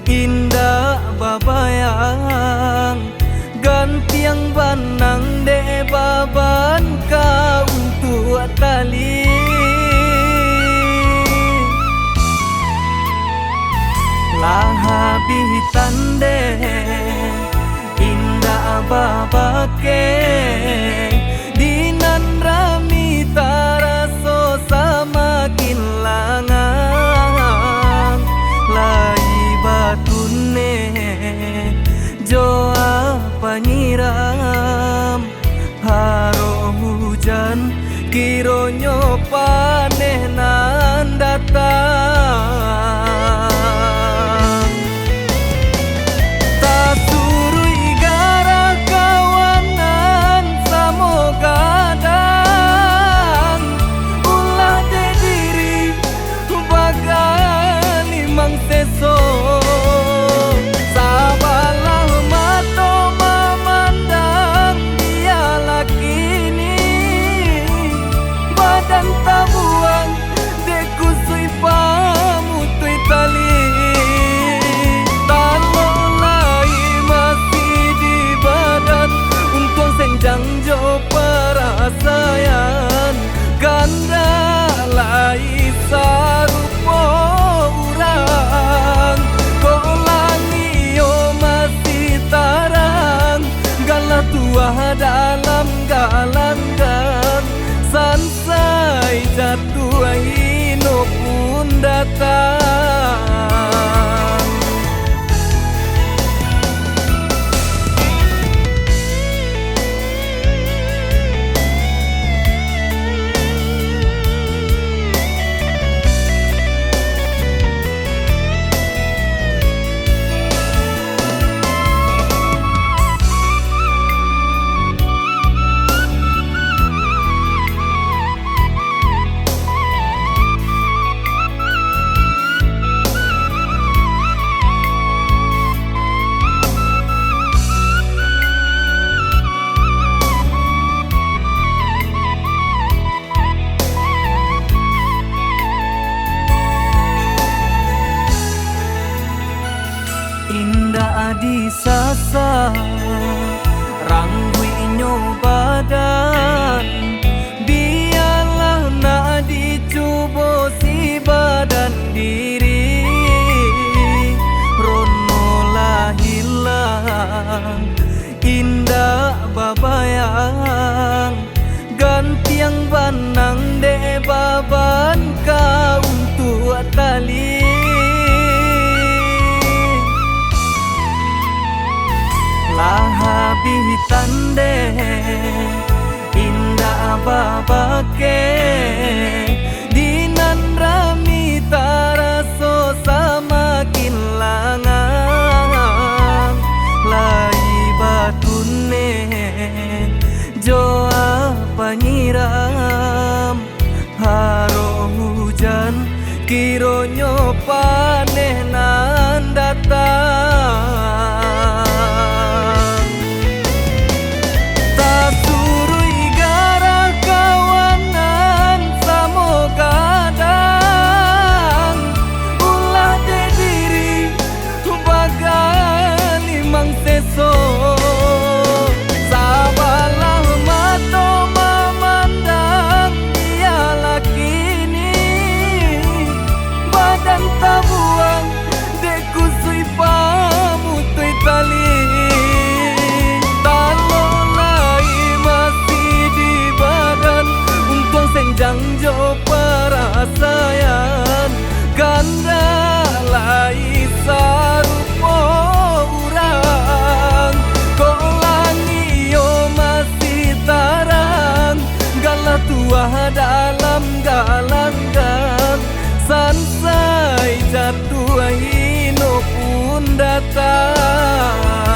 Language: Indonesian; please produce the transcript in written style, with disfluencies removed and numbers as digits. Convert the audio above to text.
indah babayang gantiang banang de baban ka untuk tali lahabitan de indah babake dinan rami taraso samakin langang lai batune joa panyiram haro hujan kironyo panenan datang tak surui gara kawanan samogadang ulah de diri bagai limang seso sabalah mato memandang dia lakini badan tabuang de kusui pamutui tali talolai masih di badan untung senjang jo perasaan ganda lai sarupo urang kolangio masih tarang galah tua dalam galanggang sansai jatuh hino pun datang indah di sasa ranggui nyo badan biarlah nak dicubo si badan diri rono lah hilang indah babayang gantiang banang de baban ka untuk tali lahabitan de indah babake dinan rami taraso samakin langang lai batune joa panyiram haro hujan kironyo panenan datang seso sabalah mato memandang dia lakini badan tabuang de kusui pamutui tali talolai masih di badan untung senjang jo perasaan ganda lai sarupo urang kolangio masih tarang galah tua dalam galanggang sansai jatuh hino pun datang